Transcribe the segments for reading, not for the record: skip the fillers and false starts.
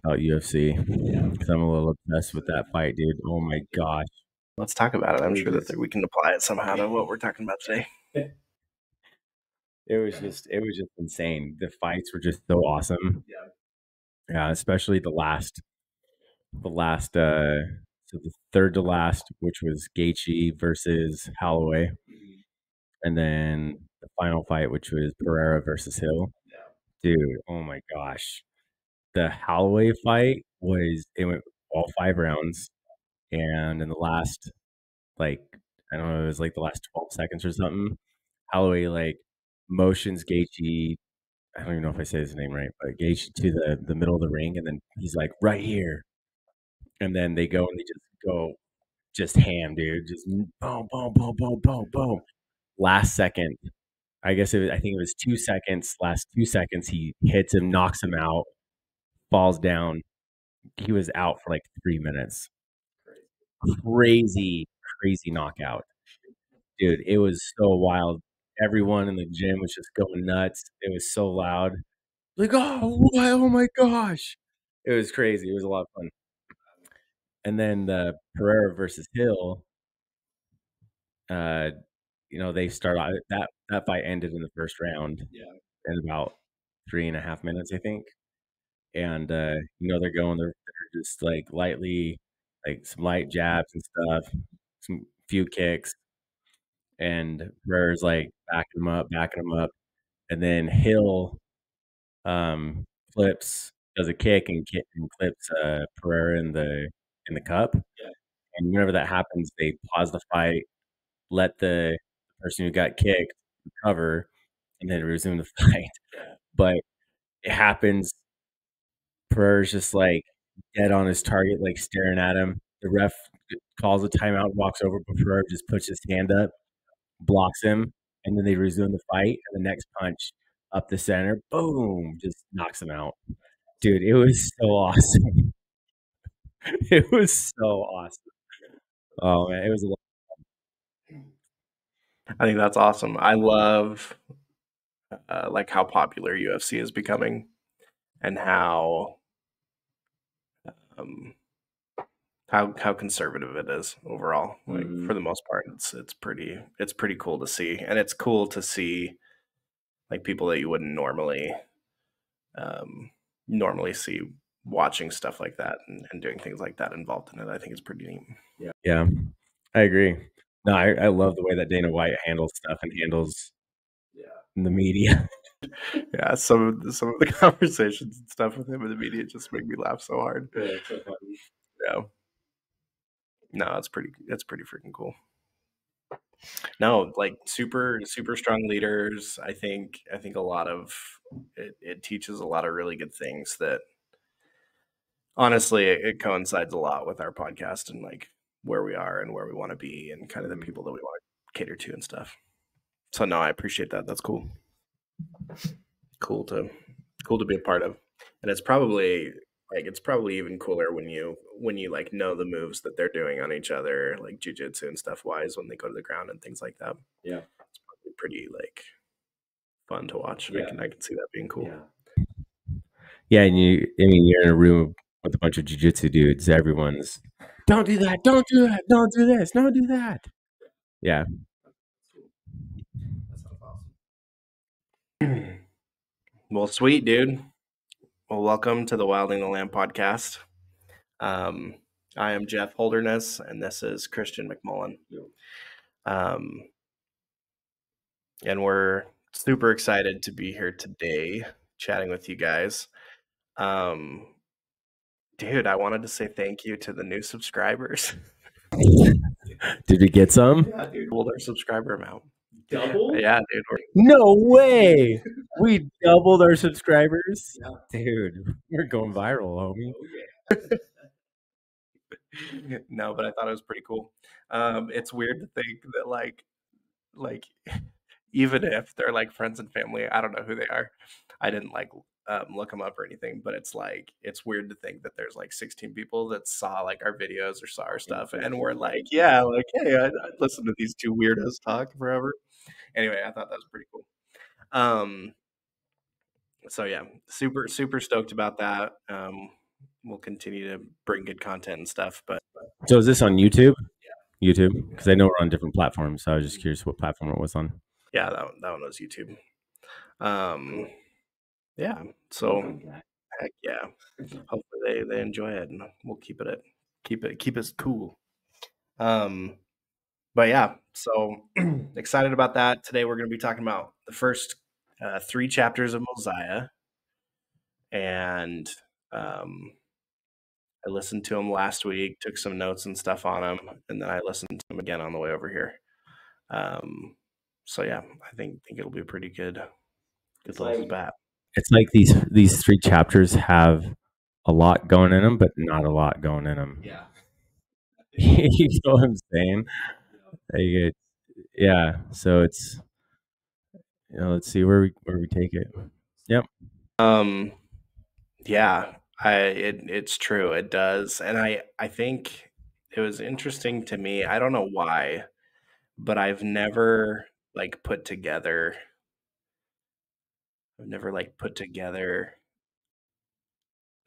about UFC because I'm a little obsessed with that fight, dude. Oh my gosh. Let's talk about it. I'm sure that we can apply it somehow to what we're talking about today. It was just insane. The fights were just so awesome. Yeah, especially the last so the third to last, which was Gaethje versus Holloway, and then the final fight, which was Pereira versus Hill. Dude, oh my gosh. The Holloway fight it went all 5 rounds, and in the last, like, I don't know, it was like the last 12 seconds or something, Holloway like motions Gaethje. I don't even know if I say his name right, but Gaethje to the middle of the ring, and then he's like, right here. And then they go and they just go just ham, dude. Just boom, boom, boom, boom, boom, boom. Last second, I think it was 2 seconds. Last 2 seconds, he hits him, knocks him out, falls down. He was out for like 3 minutes. Crazy, crazy knockout. Dude, it was so wild. Everyone in the gym was just going nuts. It was so loud. Like, oh my gosh. It was crazy. It was a lot of fun. And then the Pereira versus Hill, they start out that fight ended in the first round in about 3.5 minutes, I think. And they're just like lightly, like some light jabs and stuff, some few kicks, and Pereira's like backing him up, and then Hill does a kick and clips Pereira in the cup. And whenever that happens, they pause the fight, let the person who got kicked recover, and then resume the fight. But it happens. Pereira's just like dead on his target, like staring at him. The ref calls a timeout, walks over, but Pereira just puts his hand up, blocks him, and then they resume the fight. And the next punch up the center, boom, just knocks him out. Dude, it was so awesome. It was so awesome. Oh man, it was a lot. I think that's awesome. I love like how popular UFC is becoming, and how conservative it is overall. Like for the most part, it's pretty cool to see, and it's cool to see like people that you wouldn't normally see watching stuff like that and doing things like that involved in it. I think it's pretty neat. Yeah, I agree. No, I love the way that Dana White handles stuff and handles the media. Yeah, some of the conversations and stuff with him in the media just make me laugh so hard. Yeah, it's so funny. Yeah. No, it's pretty freaking cool. No, like super strong leaders. I think a lot of it teaches a lot of really good things that honestly it coincides a lot with our podcast and like where we are and where we want to be and kind of the people that we want to cater to and stuff. So no, I appreciate that. That's cool. Cool to be a part of. And it's probably even cooler when you like know the moves that they're doing on each other, like jujitsu and stuff wise, when they go to the ground and things like that. Yeah. It's probably pretty like fun to watch. Yeah. I can see that being cool. Yeah, and you're in a room with a bunch of jiu-jitsu dudes. Everyone's, don't do that, don't do that, don't do this, don't do that. Yeah. That sounds awesome. Well, sweet, dude. Well, welcome to the Wilding the Lamb podcast. I am Jeff Holderness, and this is Christian McMullen. And we're super excited to be here today chatting with you guys. Dude, I wanted to say thank you to the new subscribers. Did we get some? Yeah, dude. Doubled our subscriber amount. Double? Yeah, dude. No way. We doubled our subscribers. Yeah. Dude, we're going viral, homie. Oh, yeah. No, but I thought it was pretty cool. It's weird to think that like even if they're like friends and family, I don't know who they are. I didn't like look them up or anything, but it's weird to think that there's like 16 people that saw like our videos or saw our stuff and we're like, yeah, like, hey, I'd listen to these two weirdos talk forever. Anyway, I thought that was pretty cool. So yeah, super stoked about that. we'll continue to bring good content and stuff. But So is this on YouTube? YouTube? Because I know we're on different platforms, so I was just curious what platform it was on. yeah, that one was YouTube. Yeah. So heck yeah. Hopefully they enjoy it, and we'll keep it cool. But yeah, so excited about that. Today we're going to be talking about the first 3 chapters of Mosiah, and I listened to him last week, took some notes and stuff on him, and then I listened to him again on the way over here. So yeah, I think it'll be pretty good. Good little spat. It's like these 3 chapters have a lot going in them, but not a lot going in them. Yeah. You know what I'm saying? Like yeah. So it's let's see where we take it. Yep. Yeah, it's true. It does, and I think it was interesting to me. I don't know why, but I've never like put together. I've never like put together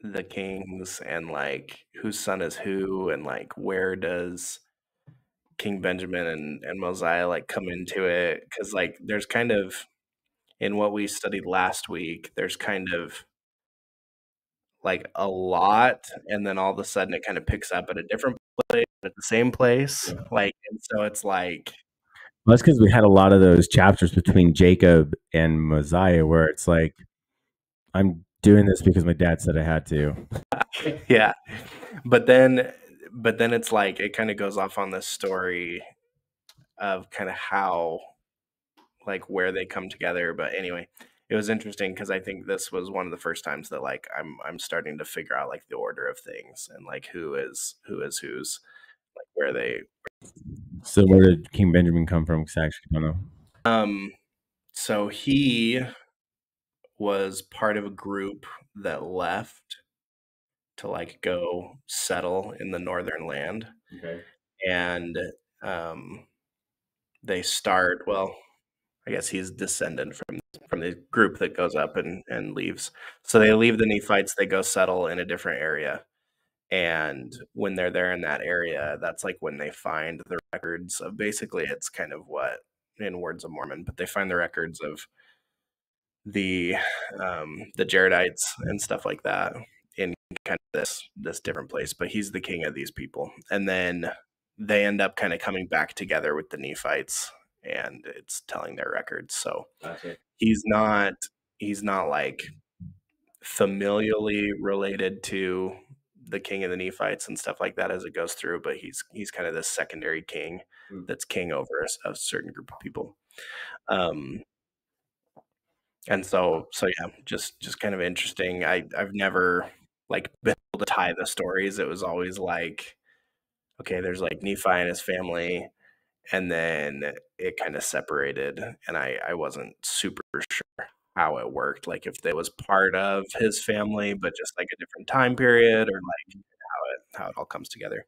the kings and like whose son is who, and like where does King Benjamin and Mosiah like come into it? Because like there's kind of in what we studied last week, there's kind of like a lot, and then all of a sudden it kind of picks up at a different place, at the same place. Like, and so it's like, Well, that's because we had a lot of those chapters between Jacob and Mosiah where it's like, I'm doing this because my dad said I had to. yeah. But then it's like it kind of goes off on this story of kind of how like where they come together. But anyway, it was interesting because I think this was one of the first times that like I'm starting to figure out like the order of things and like who is whose, like where they. So where did King Benjamin come from? Because I actually don't know. So he was part of a group that left to like go settle in the northern land. Okay. And they start, well, I guess he's descendant from the group that goes up and leaves. So they leave the Nephites, they go settle in a different area. And when they're there in that area, that's like when they find the records of, basically it's kind of what in Words of Mormon, but they find the records of the Jaredites and stuff like that in kind of this different place. But he's the king of these people, and then they end up kind of coming back together with the Nephites, and it's telling their records. So Gotcha. he's not like familially related to the king of the Nephites and stuff like that as it goes through, but he's kind of this secondary king that's king over a certain group of people. And so yeah, just kind of interesting. I've never like been able to tie the stories. It was always like, okay, there's like Nephi and his family, and then it kind of separated, and I wasn't super sure how it worked, like if it was part of his family, but just like a different time period, or like how it all comes together.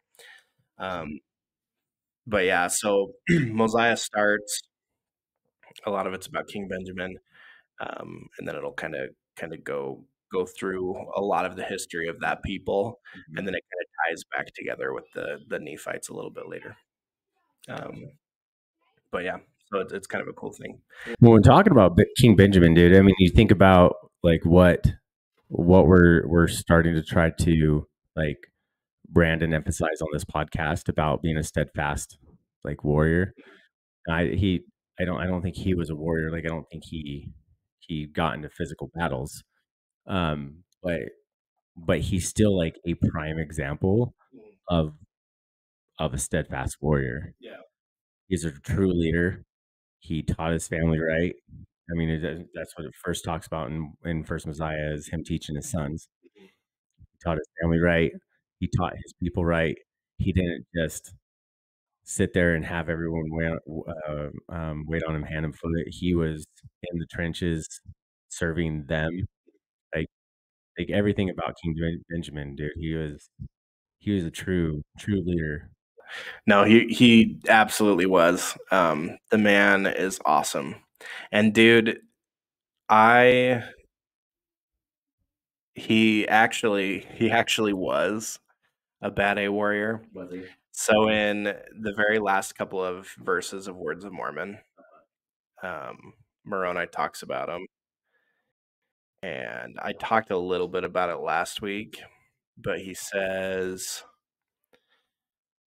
But yeah, so Mosiah starts. A lot of it's about King Benjamin, and then it'll kind of go through a lot of the history of that people, and then it kind of ties back together with the Nephites a little bit later. But yeah, so it's kind of a cool thing. When we're talking about King Benjamin, dude, I mean, you think about like what we're starting to try to like brand and emphasize on this podcast about being a steadfast like warrior. I don't think he was a warrior. Like I don't think he got into physical battles. But he's still like a prime example of a steadfast warrior. Yeah. He's a true leader. He taught his family right. I mean, that's what it first talks about in First Mosiah is him teaching his sons. He taught his family right. He taught his people right. He didn't just sit there and have everyone wait on him hand and foot. He was in the trenches serving them. Like everything about King Benjamin, dude. He was a true leader. No, he absolutely was. The man is awesome, and dude, I he actually was a bad A warrior. Was he? So in the very last couple of verses of Words of Mormon, Moroni talks about him, and I talked a little bit about it last week, but he says,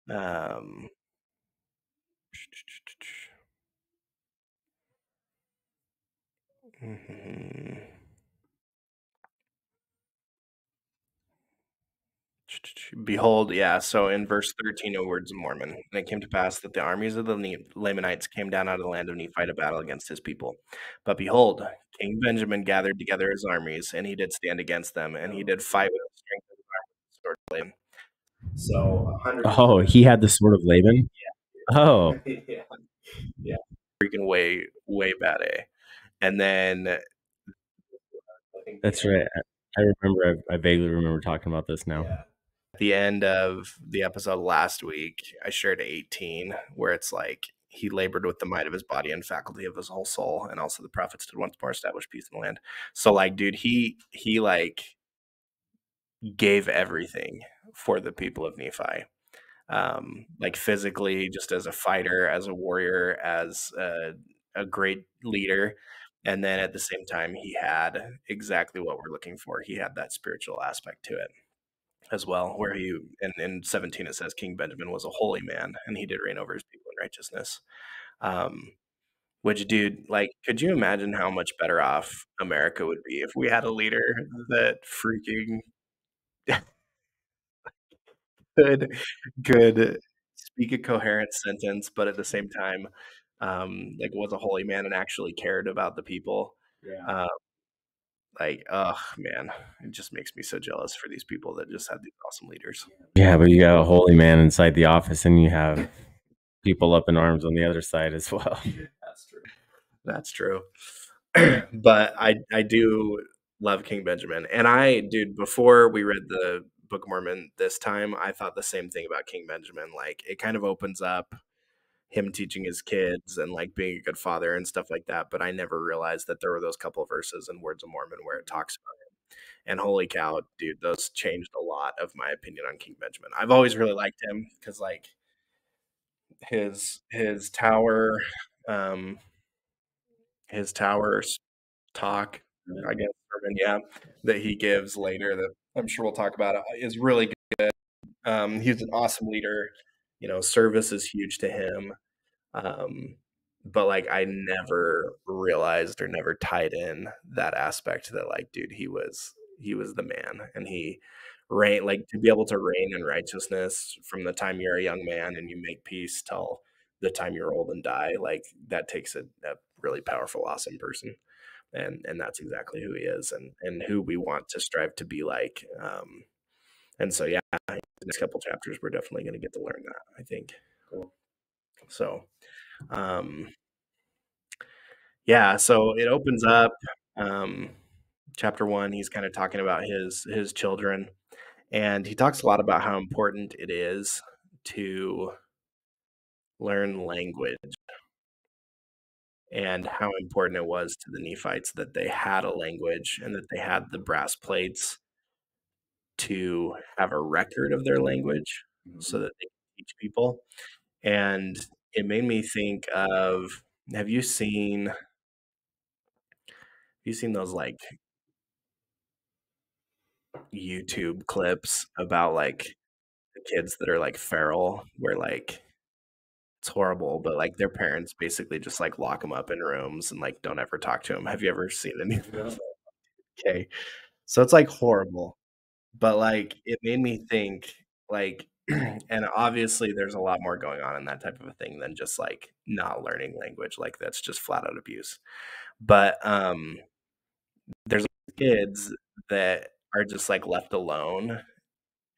um, behold, yeah, so in verse 13 of Words of Mormon, and it came to pass that the armies of the Lamanites came down out of the land of Nephi to battle against his people. But behold, King Benjamin gathered together his armies, and he did stand against them, and he did fight with the strength of his arm with the sword of Laban. So 100. Oh, he had the sword of Laban? Oh, Yeah, yeah, freaking way bad A. And then I think that's right. I remember. I vaguely remember talking about this now. yeah. At the end of the episode last week, I shared 18, where it's like he labored with the might of his body and faculty of his whole soul, and also the prophets did once more establish peace in the land. So like, dude, he like gave everything for the people of Nephi. Like physically, just as a fighter, as a warrior, as a great leader. And then at the same time, he had exactly what we're looking for. He had that spiritual aspect to it as well, where he, in 17, it says King Benjamin was a holy man and he did reign over his people in righteousness. Um, which, dude, like, could you imagine how much better off America would be if we had a leader that freaking could could speak a coherent sentence, but at the same time, like was a holy man and actually cared about the people. Yeah. Like, oh man, it just makes me so jealous for these people that just have these awesome leaders. Yeah, but you got a holy man inside the office, and you have people up in arms on the other side as well. That's true. That's true. But I do love King Benjamin, and dude, before we read the Book of Mormon this time, I thought the same thing about King Benjamin. Like, it kind of opens up him teaching his kids and like being a good father and stuff like that. But I never realized that there were those couple of verses in Words of Mormon where it talks about him. And holy cow, dude, those changed a lot of my opinion on King Benjamin. I've always really liked him because like his tower, um, his towers talk, I guess, sermon, yeah, that he gives later that I'm sure we'll talk about is really good. He's an awesome leader. You know, service is huge to him. Um, but like I never realized or never tied in that aspect that like, dude, he was the man and he reign like to be able to reign in righteousness from the time you're a young man and you make peace till the time you're old and die, like that takes a really powerful, awesome person. And that's exactly who he is and who we want to strive to be like. And so yeah, the next couple chapters we're definitely gonna get to learn that, I think. Cool. So um, yeah, so it opens up um, chapter 1. He's kind of talking about his children, and he talks a lot about how important it is to learn language and how important it was to the Nephites that they had a language and that they had the brass plates to have a record of their language so that they could teach people. And it made me think of, have you seen those like YouTube clips about like the kids that are like feral, where like it's horrible, but like their parents basically just like lock them up in rooms and like don't ever talk to them. Have you ever seen any of those? Okay, so it's like horrible, but like it made me think like, and obviously there's a lot more going on in that type of a thing than just like not learning language. Like that's just flat out abuse. But there's kids that are just like left alone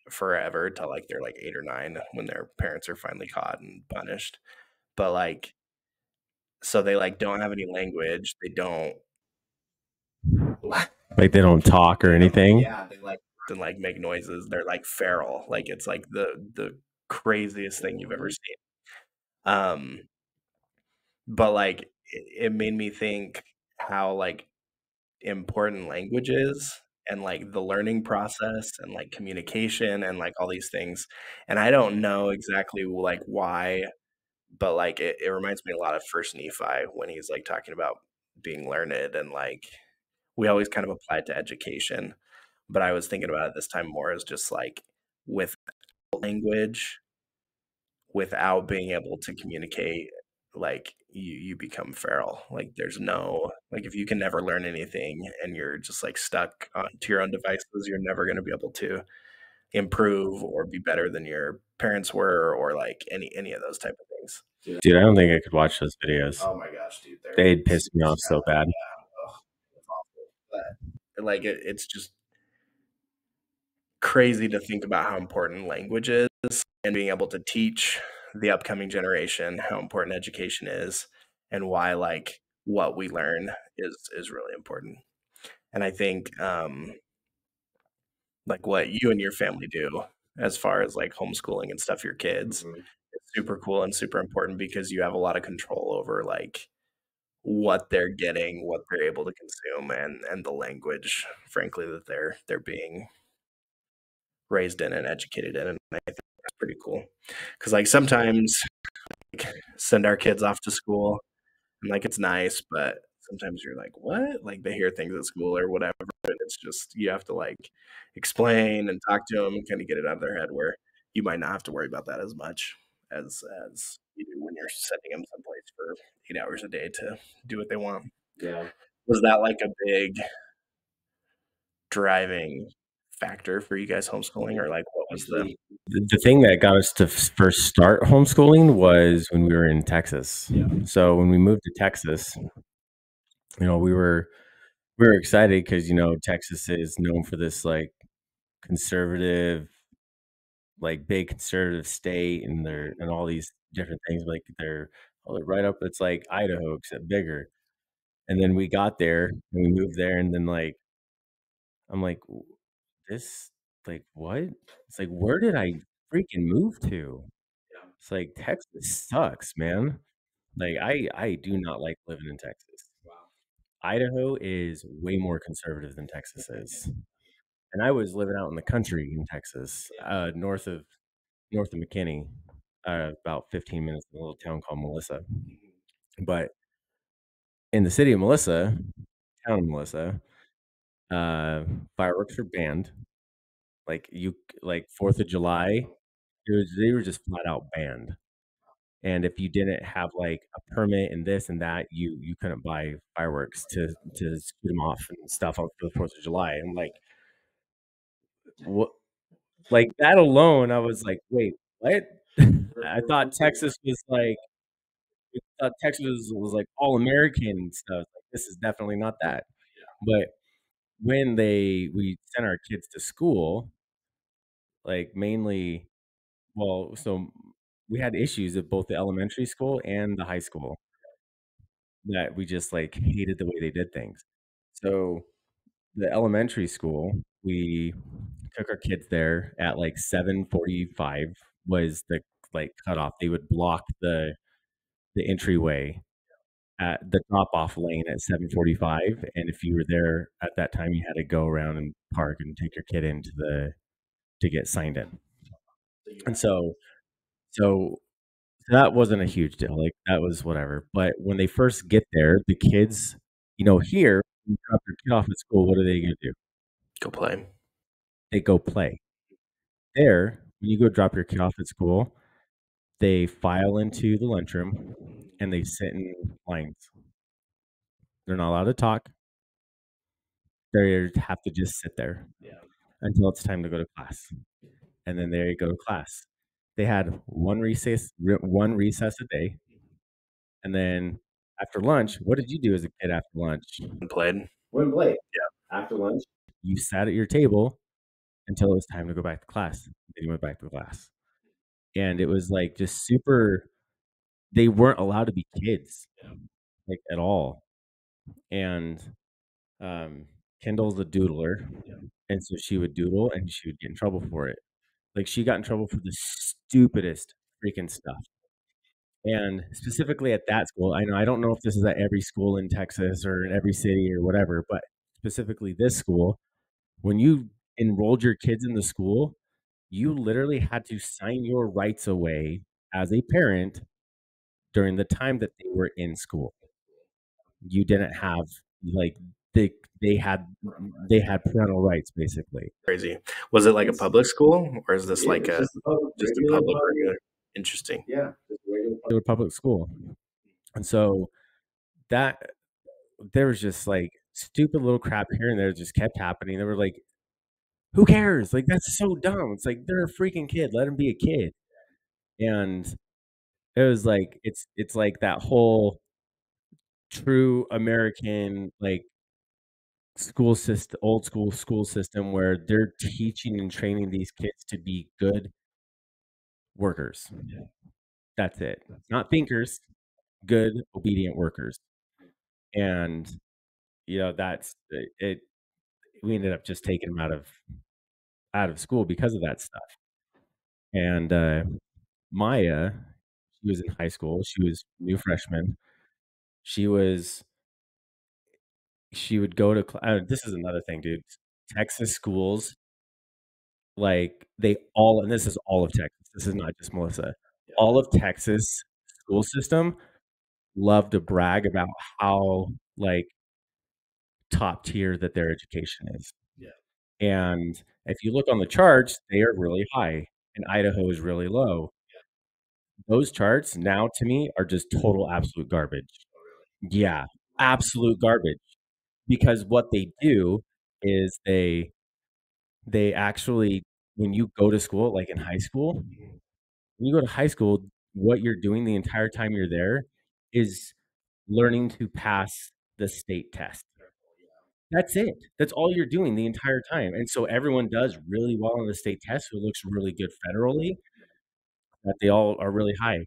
forever till like they're like 8 or 9 when their parents are finally caught and punished. But like so they like don't have any language. They don't Like they don't talk or anything. yeah, they like and like make noises. They're like feral. Like it's like the craziest thing you've ever seen. Um but like it made me think how like important language is and like the learning process and like communication and like all these things. And I don't know exactly like why, but like it reminds me a lot of First Nephi when he's like talking about being learned, and like we always kind of apply it to education. But I was thinking about it this time more as just like with language, without being able to communicate, like you become feral. Like there's no, like if you can never learn anything and you're just like stuck to your own devices, you're never going to be able to improve or be better than your parents were, or like any of those type of things. Dude, I don't think I could watch those videos. Oh my gosh, dude, They'd piss me off so bad. yeah, ugh, it's awful. But like it's just crazy to think about how important language is, and being able to teach the upcoming generation how important education is, and why like what we learn is really important. And I think like what you and your family do as far as like homeschooling and stuff your kids, is super cool and super important, because you have a lot of control over like what they're getting, what they're able to consume, and the language, frankly, that they're being raised in and educated in. And I think that's pretty cool. Because like sometimes like, send our kids off to school and like it's nice, but sometimes you're like, what? Like they hear things at school or whatever, and it's just you have to like explain and talk to them and kind of get it out of their head, where you might not have to worry about that as much as you do when you're sending them someplace for 8 hours a day to do what they want. Yeah. Was that like a big driving factor for you guys homeschooling, or like what was The thing that got us to first start homeschooling was when we were in Texas. So when we moved to Texas, we were excited because Texas is known for this like conservative, like big conservative state, and and all these different things. Like they're right up. It's like Idaho except bigger. And then we got there and we moved there, and then like I'm like, this, like, what? It's like, where did I freaking move to? It's like Texas sucks, man. Like I do not like living in Texas. Idaho is way more conservative than Texas is. And I was living out in the country in Texas, north of McKinney, about 15 minutes in a little town called Melissa. But in the city of Melissa, town of Melissa, uh, fireworks are banned. Like like 4th of July, they were just flat out banned. And if you didn't have like a permit and this and that, you couldn't buy fireworks to shoot them off and stuff for the 4th of July. And like what, like that alone, I was like, wait, what? I thought Texas was like like all American and stuff. Like this is definitely not that. But when we sent our kids to school, like mainly, well, so we had issues at both the elementary school and the high school that we just like hated the way they did things. So the elementary school, we took our kids there at like 7:45 was the like cutoff. They would block the entryway at the drop off lane at 7:45, and if you were there at that time, you had to go around and park and take your kid into the to get signed in. And so that wasn't a huge deal. Like that was whatever. But when they first get there, the kids, here, when you drop your kid off at school, what are they gonna do? go play? They go play. There, when you go drop your kid off at school, they file into the lunchroom and they sit in lines. They're not allowed to talk. They have to just sit there until it's time to go to class. And then they go to class. They had one recess a day, and then after lunch, what did you do as a kid after lunch? And played. Went and played. After lunch, you sat at your table until it was time to go back to class. Then you went back to class. And it was like just super, they weren't allowed to be kids, like at all. And Kendall's a doodler. And so she would doodle and she would get in trouble for it. Like she got in trouble for the stupidest freaking stuff. And specifically at that school, I don't know if this is at every school in Texas or in every city or whatever, but specifically this school, When you enrolled your kids in the school, you literally had to sign your rights away as a parent during the time that they were in school. You didn't have like they they had they had parental rights basically. Crazy. Was it like a It's public school, or is this like it's a just a public, just a regular public public, regular? Interesting. yeah, just a regular public school. And so that there was just like stupid little crap here and there just kept happening. They were like, who cares? Like that's so dumb. It's like they're a freaking kid. Let them be a kid. And it was like it's like that whole true American like school system, old school system where they're teaching and training these kids to be good workers. That's it. Not thinkers, good obedient workers. And that's it. We ended up just taking them out of school because of that stuff. And Maya, she was in high school. She was new freshman. She was she would go to this is another thing, dude. Texas schools, like they all, and this is all of Texas. This is not just Melissa. All of Texas school system love to brag about how like top tier that their education is. And if you look on the charts, they are really high, and Idaho is really low. Those charts now to me are just total absolute garbage. Yeah, absolute garbage. Because what they do is they actually, when you go to school, like in high school, when you go to high school, what you're doing the entire time you're there is learning to pass the state test. That's it. That's all you're doing the entire time. And so everyone does really well on the state test, so it looks really good federally, that they all are really high.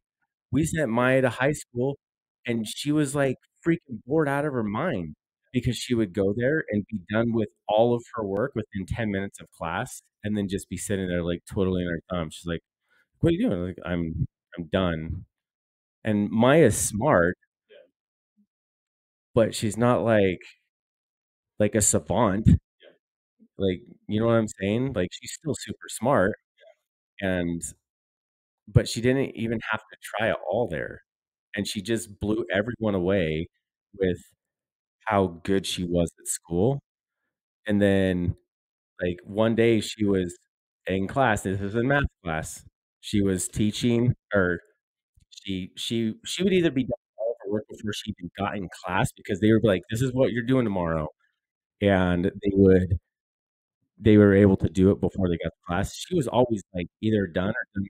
We sent Maya to high school, and she was, like, freaking bored out of her mind because she would go there and be done with all of her work within 10 minutes of class and then just be sitting there, like, twiddling her thumbs. She's like, "What are you doing?" Like, I'm done." And Maya's smart, but she's not like a savant. Like, you know what I'm saying? Like, she's still super smart, and but she didn't even have to try it all there, and she just blew everyone away with how good she was at school. And then, like, one day she was in class, this was in math class. She was teaching, or she would either be done with all of her work before she even got in class because they would be like, "This is what you're doing tomorrow." And they were able to do it before they got to class. She was always, like, either done or done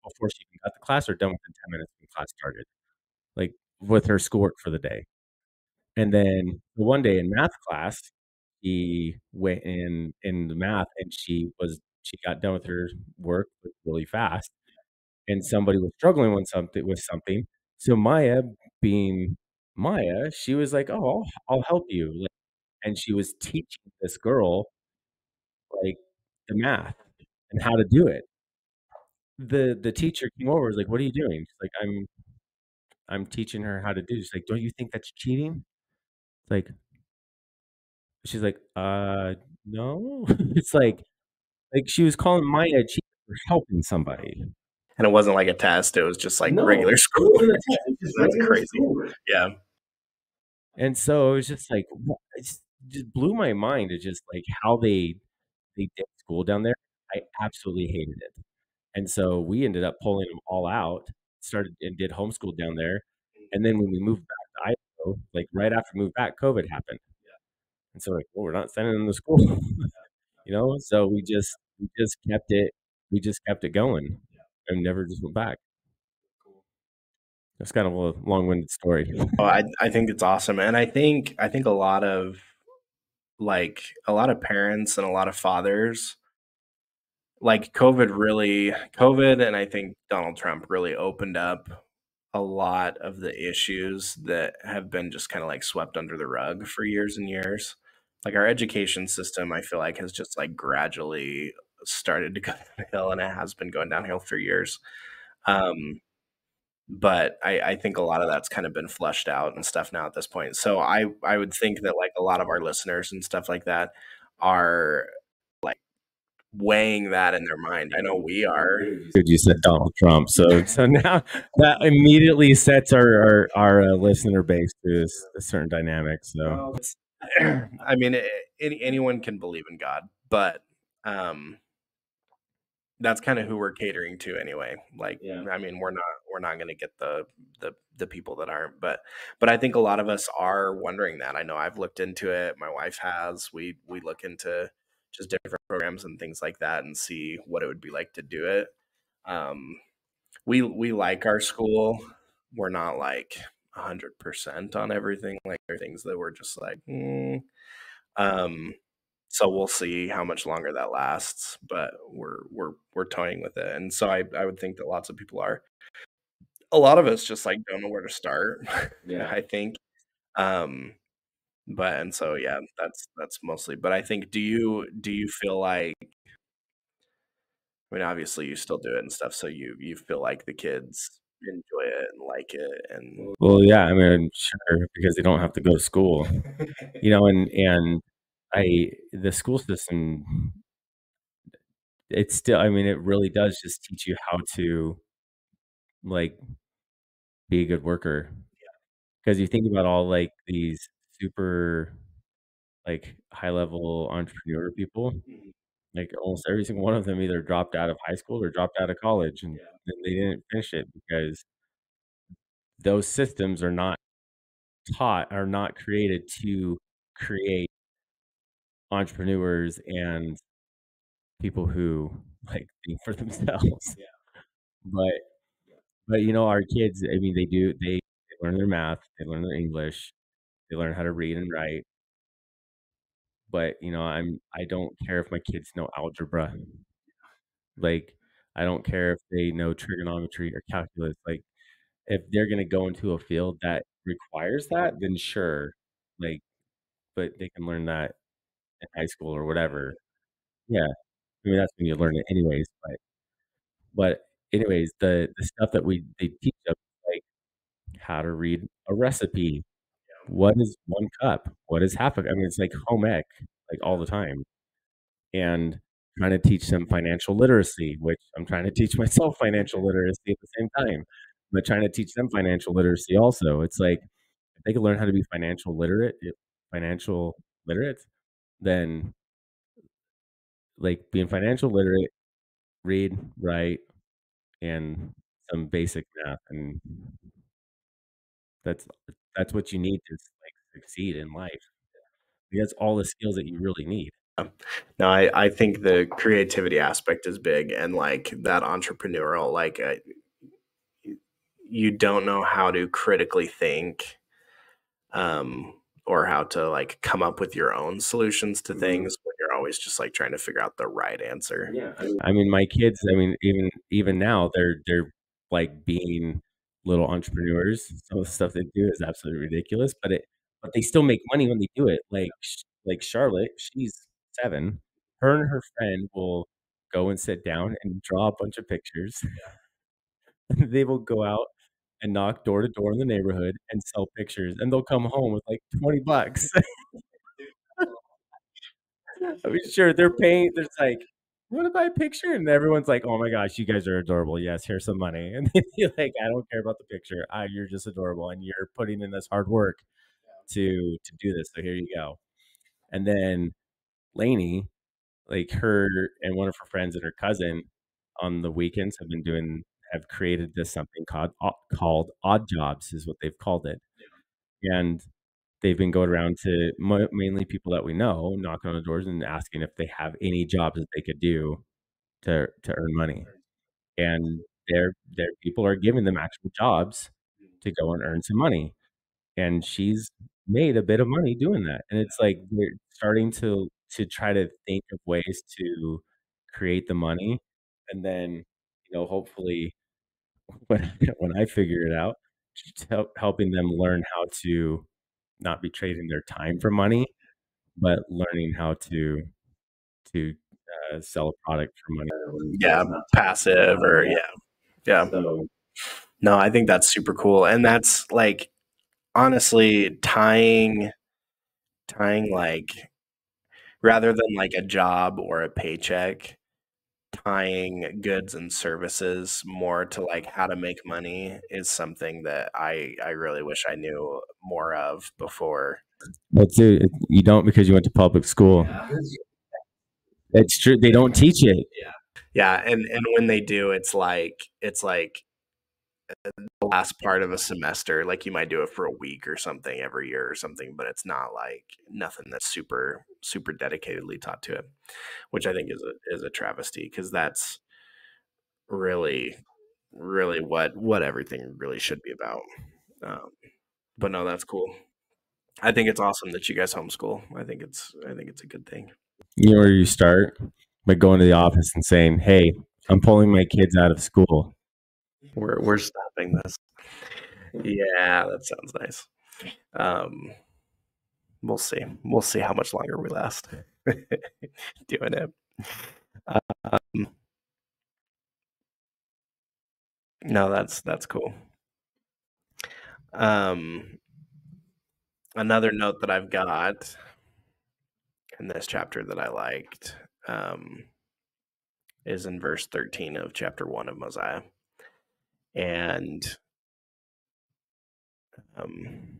before she even got to class or done within 10 minutes when class started, like, with her schoolwork for the day. And then one day in math class, he went in the math, and she got done with her work like, really fast, and somebody was struggling with something. So Maya, being Maya, she was like, "Oh, I'll help you." Like, and she was teaching this girl like the math and how to do it. The teacher came over, was like, "What are you doing?" She's like, I'm teaching her how to do." She's like, "Don't you think that's cheating?" It's like, she's like, no." It's like she was calling Maya a cheater for helping somebody. And it wasn't like a test; it was just like No, regular it schoolwork. wasn't a test. It's just That's regular crazy. schoolwork. Yeah. And so it was just like, it just blew my mind to just like how they did school down there. I absolutely hated it. And so we ended up pulling them all out, started and did homeschool down there. And then when we moved back to Idaho, like right after we moved back, COVID happened. And so like, well, we're not sending them to school. So we just kept it going and never just went back. That's kind of a long-winded story. Oh, I think it's awesome, and I think a lot of parents and a lot of fathers, like COVID, and I think Donald Trump really opened up a lot of the issues that have been just kind of like swept under the rug for years and years. Like our education system, I feel like has just like gradually started to go downhill, and it has been going downhill for years. Um, but I think a lot of that's kind of been flushed out and stuff now at this point. So I would think that like a lot of our listeners and stuff like that are like weighing that in their mind. I know we are. Good, you said Donald Trump. So now that immediately sets our listener base to a certain dynamic. So I mean, anyone can believe in God, but that's kind of who we're catering to anyway. Like, I mean, we're not going to get the people that aren't, but I think a lot of us are wondering that. I know I've looked into it. My wife has. We look into just different programs and things like that and see what it would be like to do it. Um, we like our school. We're not like 100% on everything. Like there are things that we're just like, um, so we'll see how much longer that lasts, but we're toying with it. And so I would think that lots of people are. A lot of us just like don't know where to start, yeah, I think. Um, but and so yeah, that's mostly. But I think do you feel like, I mean obviously you still do it and stuff, so you feel like the kids enjoy it and like it and well, yeah, I mean, sure, because they don't have to go to school, and the school system, it's still, I mean, it really does just teach you how to like be a good worker. Because you think about all like these super like high level entrepreneur people, like almost every single one of them either dropped out of high school or dropped out of college, and they didn't finish it because those systems are not created to create entrepreneurs and people who like think for themselves. But our kids, I mean, they learn their math, they learn their English, they learn how to read and write. But I don't care if my kids know algebra. Like, I don't care if they know trigonometry or calculus. Like, if they're gonna go into a field that requires that, then sure. Like, but they can learn that in high school or whatever. Yeah, I mean, that's when you learn it anyways. But anyways, the stuff that they teach us, like how to read a recipe. What is 1 cup? What is half a I mean, it's like home ec, like, all the time. And trying to teach them financial literacy, which I'm trying to teach myself financial literacy at the same time, but trying to teach them financial literacy also. It's like, if they can learn how to be financial literate, then, like, being financial literate, read, write, and some basic math, and that's that's what you need to, like, succeed in life. That's all the skills that you really need. no, I think the creativity aspect is big and like that entrepreneurial, like you don't know how to critically think, um, or how to like come up with your own solutions to things when you're always just like trying to figure out the right answer. Yeah, I mean, my kids, I mean, even now, they're like being little entrepreneurs. Some of the stuff they do is absolutely ridiculous, but they still make money when they do it. Like Charlotte, she's 7. Her and her friend will go and sit down and draw a bunch of pictures. They will go out and knock door to door in the neighborhood and sell pictures, and they'll come home with like $20. I mean, sure, they're paying. There's like, "You wanna buy a picture?" And everyone's like, "Oh my gosh, you guys are adorable. Yes, here's some money." And they'd be like, "I don't care about the picture. You're just adorable, and you're putting in this hard work to do this, so here you go." And then Lainey, like, her and one of her friends and her cousin on the weekends have created this something called Odd Jobs is what they've called it. And they've been going around to mainly people that we know, knocking on the doors and asking if they have any jobs that they could do to earn money. And their people are giving them actual jobs to go and earn some money. And she's made a bit of money doing that. And it's like they're starting to try to think of ways to create the money. And then, hopefully when I figure it out, just helping them learn how to not be trading their time for money, but learning how to sell a product for money. Yeah, passive or yeah. So No, I think that's super cool, and that's like honestly tying like rather than like a job or a paycheck, tying goods and services more to like how to make money is something that I really wish I knew more of before. But dude, you don't because you went to public school. It's true. They don't teach it. Yeah, and when they do, it's like the last part of a semester. Like you might do it for a week or something every year or something, but it's not like nothing that's super dedicatedly taught to it, which I think is a travesty because that's really really what everything really should be about. Um, but no, that's cool. I think it's awesome that you guys homeschool. I think it's a good thing. You know where you start? By going to the office and saying, "Hey, I'm pulling my kids out of school." We're stopping this. Yeah, that sounds nice. Um, we'll see. We'll see how much longer we last doing it. Um, no, that's cool. Um, another note that I've got in this chapter that I liked um, is in verse 13 of chapter 1 of Mosiah. And um,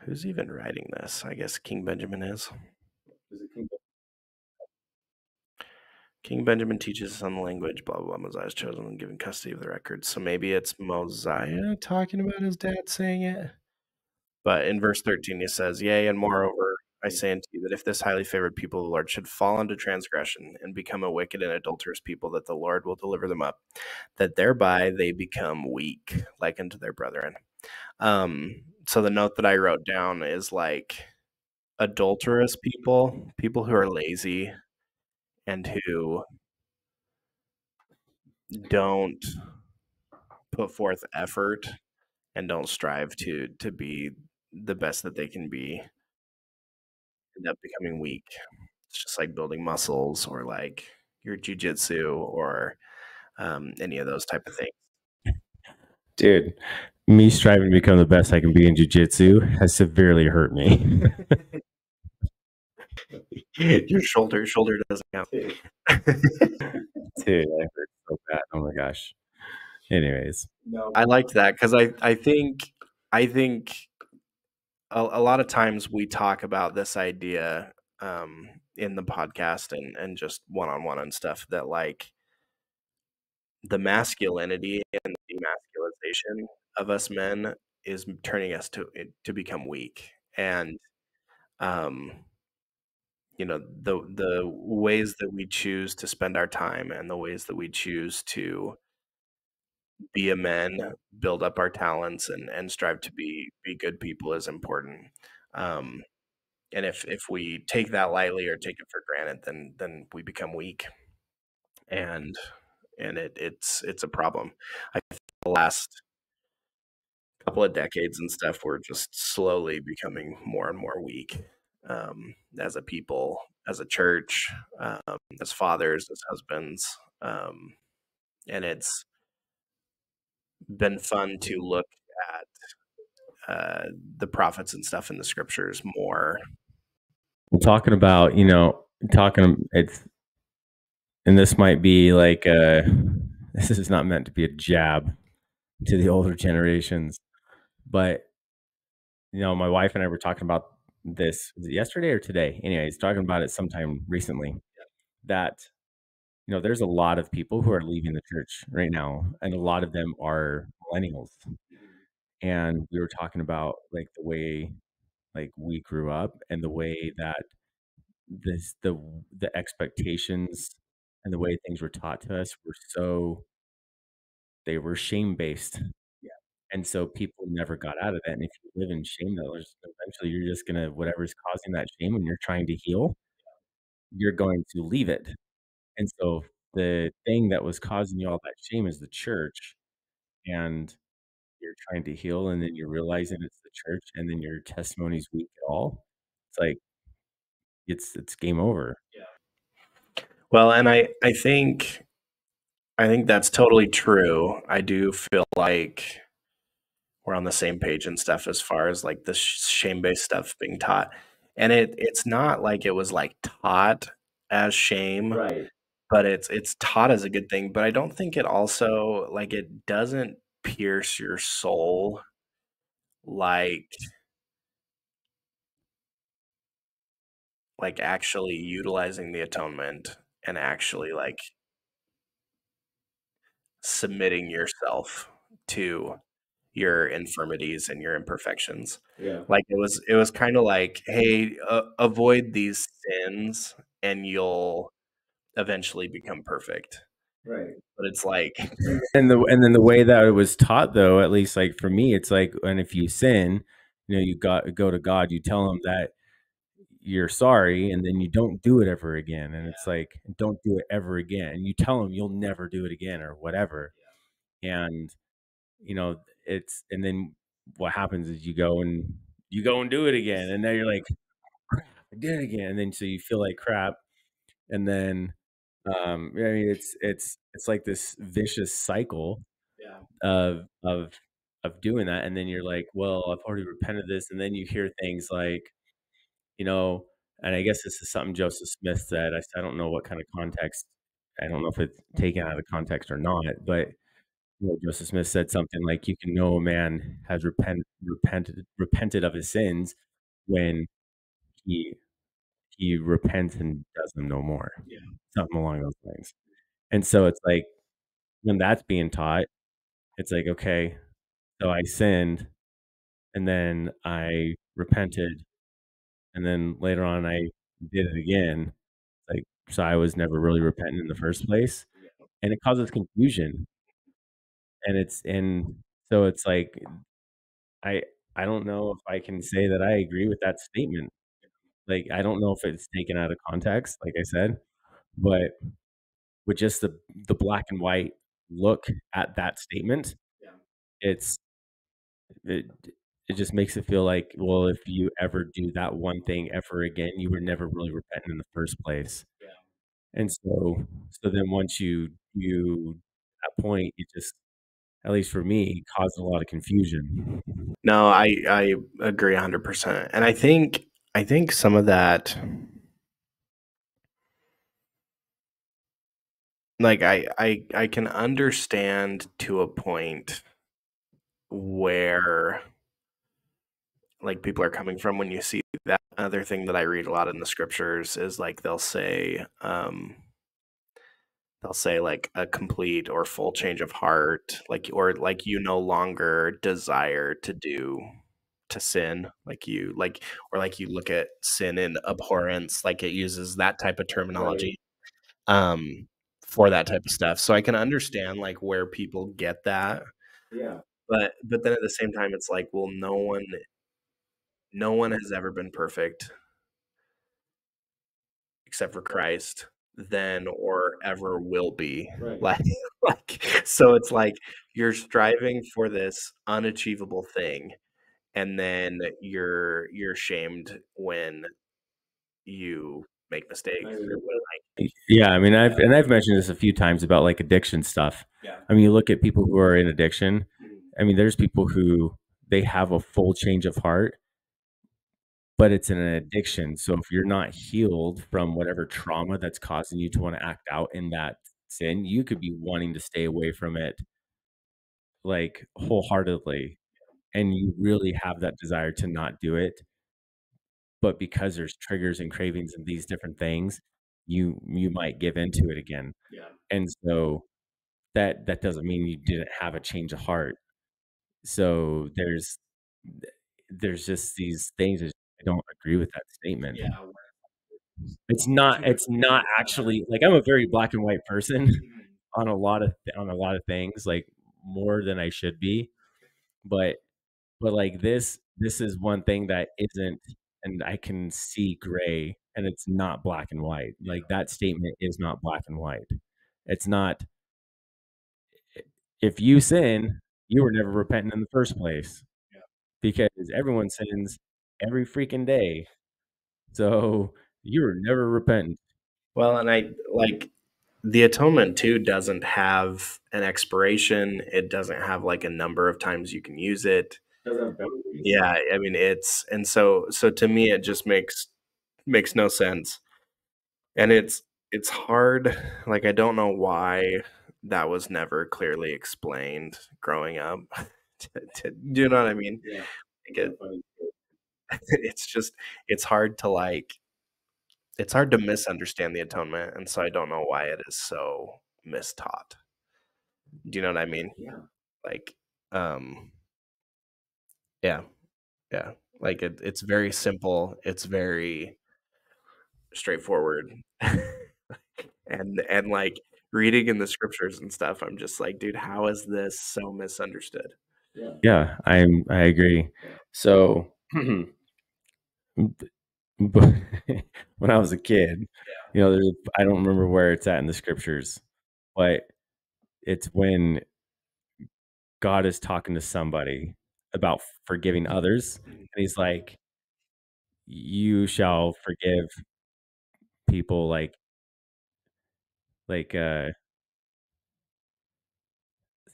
who's even writing this? I guess King Benjamin is. King Benjamin teaches his own language, blah, blah, blah. Mosiah is chosen and given custody of the records. So maybe it's Mosiah talking about his dad saying it. But in verse 13, he says, Yea, and moreover, I say unto you that if this highly favored people of the Lord should fall into transgression and become a wicked and adulterous people, that the Lord will deliver them up, that thereby they become weak, like unto their brethren. So the note that I wrote down is like adulterous people, people who are lazy and who don't put forth effort and don't strive to be the best that they can be, end up becoming weak. It's just like building muscles or like your jujitsu or any of those type of things. Dude, me striving to become the best I can be in jujitsu has severely hurt me. Your shoulder doesn't count. Dude, I hurt so bad. Oh my gosh. Anyways, I liked that because I think a lot of times we talk about this idea in the podcast and just one on one and stuff that like the masculinity and the demasculization of us men is turning us to become weak and um the ways that we choose to spend our time and the ways that we choose to be a man, build up our talents and strive to be good people is important. um and if we take that lightly or take it for granted, then we become weak, and it's a problem. I think the last couple of decades and stuff, we're just slowly becoming more and more weak, as a people, as a church, as fathers, as husbands, and it's been fun to look at the prophets and stuff in the scriptures more. we're talking about, talking, it's, and this might be like, this is not meant to be a jab to the older generations, but, my wife and I were talking about this, was it yesterday or today? Anyways, talking about it sometime recently that, there's a lot of people who are leaving the church right now, and a lot of them are millennials. And we were talking about like the way like we grew up and the way that this the expectations and the way things were taught to us were so they were shame based. And so people never got out of that. And if you live in shame, eventually you're just gonna whatever's causing that shame when you're trying to heal, you're going to leave it. And so the thing that was causing you all that shame is the church, and you're trying to heal, and then you're realizing it's the church, and then your testimony's weak at all. It's like it's game over. Well, and I think that's totally true. I do feel like we're on the same page and stuff as far as like the shame based stuff being taught. And it's not like it was like taught as shame, Right. but it's taught as a good thing. But I don't think it also like it doesn't pierce your soul like actually utilizing the atonement and actually like submitting yourself to your infirmities and your imperfections. Yeah. Like it was kind of like, hey, avoid these sins and you'll eventually become perfect. Right. But it's like, And then the way that it was taught, though, at least like for me, it's like, and if you sin, you got go to God, you tell him that you're sorry, and then you don't do it ever again. And it's like, don't do it ever again. And you tell him you'll never do it again or whatever. And it's and then what happens is you go and do it again, and now you're like, crap, I did it again. And then so you feel like crap, and then I mean it's like this vicious cycle yeah, of doing that. And then you're like, well, I've already repented this. And then you hear things like, you know, and I guess this is something Joseph Smith said. I don't know what kind of context. I don't know if it's taken out of context or not, but Joseph Smith said something like, "You can know a man has repented of his sins when he he repents and does them no more." yeah, Something along those lines. And so it's like when that's being taught, it's like, okay, so I sinned, and then I repented, and then later on I did it again. Like, so I was never really repentant in the first place, and it causes confusion. And so it's like I I don't know if I can say that I agree with that statement. Like, I don't know if it's taken out of context, like I said, but with just the black and white look at that statement, it's it it just makes it feel like, well, if you ever do that one thing ever again, you were never really repentant in the first place. And so then once you that point, it just, at least for me, caused a lot of confusion. no, I agree 100%. And I think some of that, like I can understand to a point where like people are coming from when you see that. Other thing that I read a lot in the scriptures is like they'll say like a complete or full change of heart, like, or like you no longer desire to sin, like you like, or like you look at sin in abhorrence, like it uses that type of Right. terminology um for that type of stuff. So I can understand like where people get that, Yeah. but then at the same time it's like, well, no one has ever been perfect except for Christ, then or ever will be. Right. Like, so it's like you're striving for this unachievable thing, and then you're shamed when you make I mistakes or mean, when yeah, I mean, I've mentioned this a few times about like addiction stuff. yeah. I mean, you look at people who are in addiction. Mhm. I mean, there's people who they have a full change of heart, but it's an addiction. So if you're not healed from whatever trauma that's causing you to want to act out in that sin, you could be wanting to stay away from it like wholeheartedly, and you really have that desire to not do it, but because there's triggers and cravings and these different things, you might give into it again. Yeah. And so that doesn't mean you didn't have a change of heart. So there's just these things that I don't agree with that statement. Yeah. It's not actually like, I'm a very black and white person on a lot of things, like more than I should be. But like this is one thing that isn't, and I can see gray, and it's not black and white. Like, that statement is not black and white. It's not, if you sin, you were never repentant in the first place, because everyone sins every freaking day. So you were never repentant. Well, and I like the atonement too doesn't have an expiration. It doesn't have like a number of times you can use it. Yeah, I mean, it's and so to me, it just makes no sense, and it's hard. Like, I don't know why that was never clearly explained growing up. Do you know what I mean? Like it's just it's hard to like it's hard to misunderstand the atonement, and so I don't know why it is so mistaught. Do you know what I mean? Like, um, yeah, yeah. Like it's very simple. It's very straightforward, and like reading in the scriptures and stuff, I'm just like, dude, how is this so misunderstood? Yeah, I agree. So but when I was a kid, I don't remember where it's at in the scriptures, but it's when God is talking to somebody about forgiving others, and he's "You shall forgive people like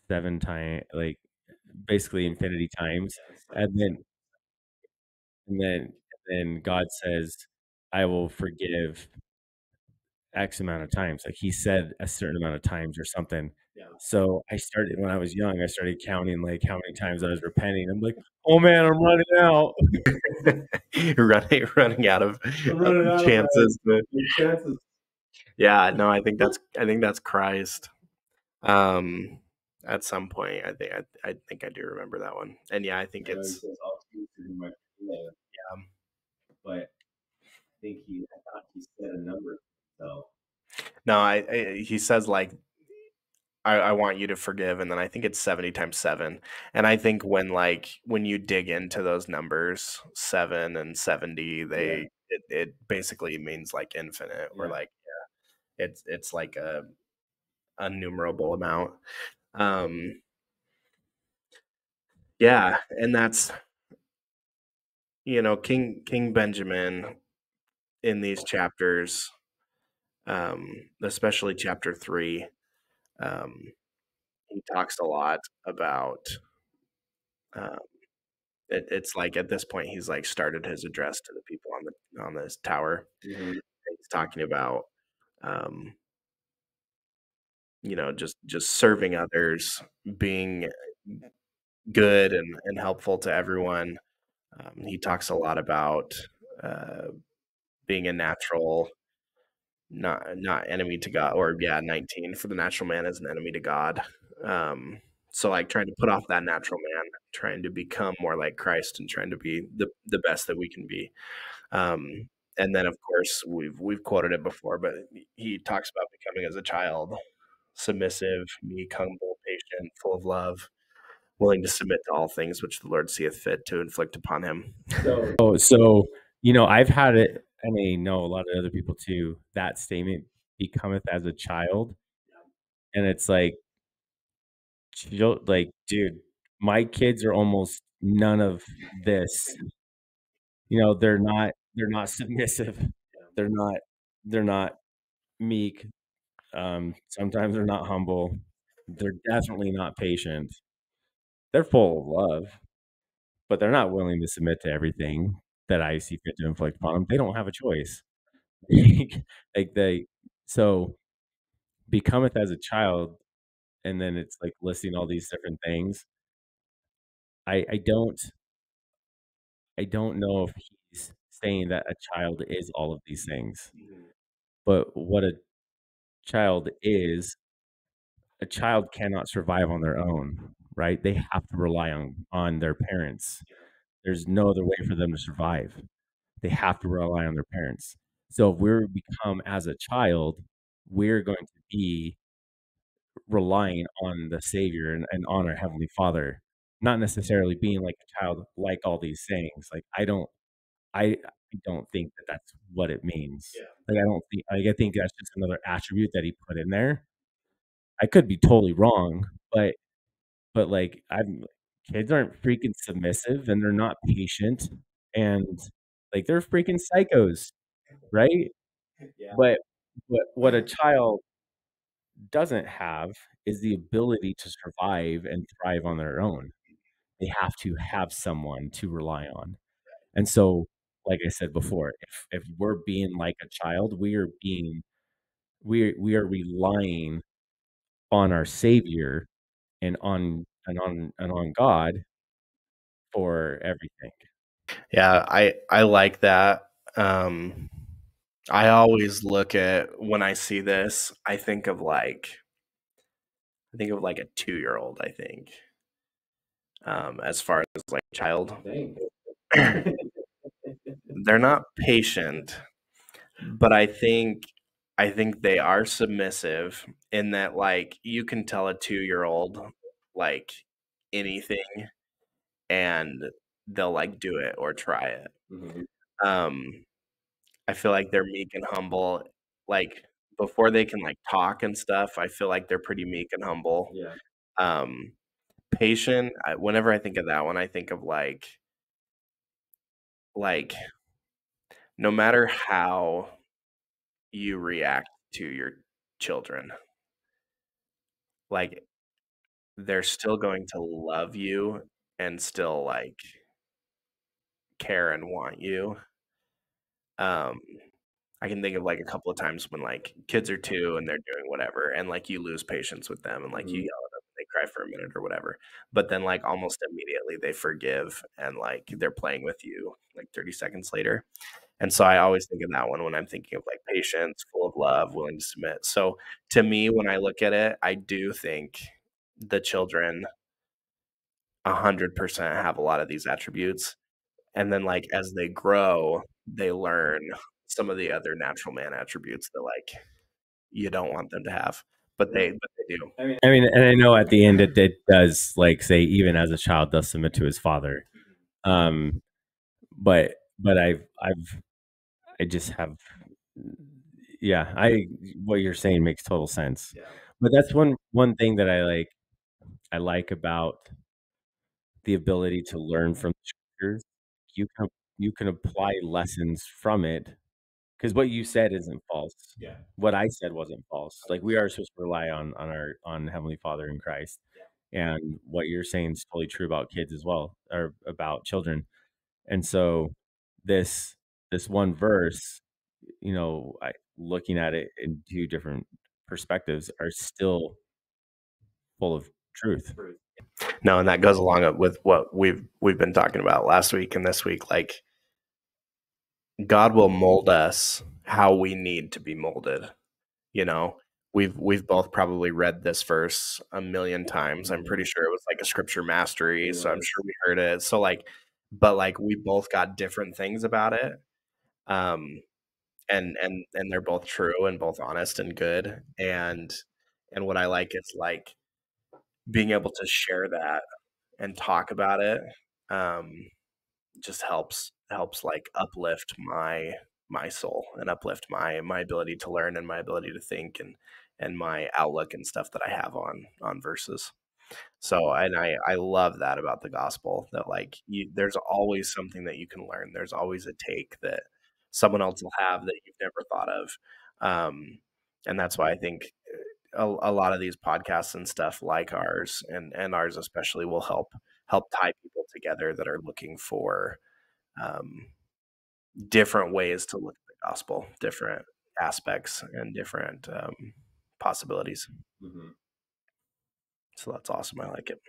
7 times, like basically infinity times," and then God says, "I will forgive X amount of times." Like he said a certain amount of times or something. So I started when I was young, I started counting like how many times I was repenting. I'm like, "Oh man, I'm running out." Running out of I'm running out of chances to, chances. yeah, no, I think that's Christ. Um, at some point, I think I do remember that one, and yeah, I think it's um, But I thought he said a number. So no, he says like I want you to forgive, and then I think it's 70 times seven, and I think when you dig into those numbers, 7 and 70, it basically means like infinite or like it's like a innumerable amount. Um, yeah, and that's King Benjamin in these chapters, especially chapter 3. Um, he talks a lot about. Uh, it's like at this point he's like started his address to the people on this tower. He's talking about um, just serving others, being good and helpful to everyone. He talks a lot about uh, being a natural, not enemy to God, or yeah, 19 for the natural man is an enemy to God. So like trying to put off that natural man, trying to become more like Christ, and trying to be the best that we can be. Um, and then of course we've quoted it before, but he talks about becoming as a child, submissive, meek, humble, patient, full of love, willing to submit to all things which the Lord seeth fit to inflict upon him. I've had it, and I know a lot of other people too, that statement, "Becometh as a child," and it's dude, my kids are almost none of this. They're not submissive. They're not they're not meek. Sometimes they're not humble. They're definitely not patient. They're full of love, but they're not willing to submit to everything that I see fit to inflict upon them. They don't have a choice. Like they so becometh as a child, and then it's like listing all these different things. I don't know if he's saying that a child is all of these things, but what child is a child cannot survive on their own, right? They have to rely on their parents. There's no other way for them to survive. They have to rely on their parents. So if we become as a child, we're going to be relying on the Savior and on our Heavenly Father, not necessarily being like a child, like all these things. I don't think that that's what it means. I think that's just another attribute that he put in there. I could be totally wrong, but I'm kids aren't freaking submissive and they're not patient and they're freaking psychos, right? But what a child doesn't have is the ability to survive and thrive on their own. they have to have someone to rely on. And so, like I said before, if we're being like a child, we are relying on our Savior and on God for everything. Yeah, I like that. Um, I always look at when I see this, I think of like a 2-year-old, I think, as far as like child. They're not patient, but I think they are submissive in that like you can tell a 2-year-old like anything and they'll like do it or try it. Um, I feel like they're meek and humble. Like before they can like talk and stuff, I feel like they're pretty meek and humble. Um, patient. Whenever I think of that one, I think of like no matter how you react to your children, like they're still going to love you and still like care and want you. Um, I can think of like a couple of times when like kids are 2 and they're doing whatever, and like you lose patience with them, and like you yell at them, they cry for a minute or whatever. But then like almost immediately they forgive and like they're playing with you like 30 seconds later. And so I always think of that one when I'm thinking of like patience, full of love, willing to submit. So to me, when I look at it, I do think the children 100% have a lot of these attributes. And then like as they grow, they learn some of the other natural man attributes that like you don't want them to have, but they do. I mean, and I know at the end it does like say even as a child does submit to his father. Um, but I just have yeah, I what you're saying makes total sense. But that's one thing that I like about the ability to learn from the scriptures. You can you can apply lessons from it because what you said isn't false. What I said wasn't false. Like we are supposed to rely on Heavenly Father in Christ. And what you're saying is totally true about kids as well, or about children. And so this this one verse, looking at it in two different perspectives are still full of truth. No, and that goes along with what we've been talking about last week and this week. Like God will mold us how we need to be molded. You know, we've both probably read this verse a million times. I'm pretty sure it was like a scripture mastery, so I'm sure we heard it. So like, but like we both got different things about it. Um, and they're both true and both honest and good. And what I like is like being able to share that and talk about it. Um, just helps like uplift my soul and uplift my ability to learn and my ability to think and my outlook and stuff that I have on verses. So and I love that about the gospel that like there's always something that you can learn. There's always a take that someone else will have that you've never thought of. And that's why I think a lot of these podcasts and stuff like ours and ours especially will help tie people together that are looking for um, different ways to look at the gospel, different aspects and different possibilities. So that's awesome. I like it.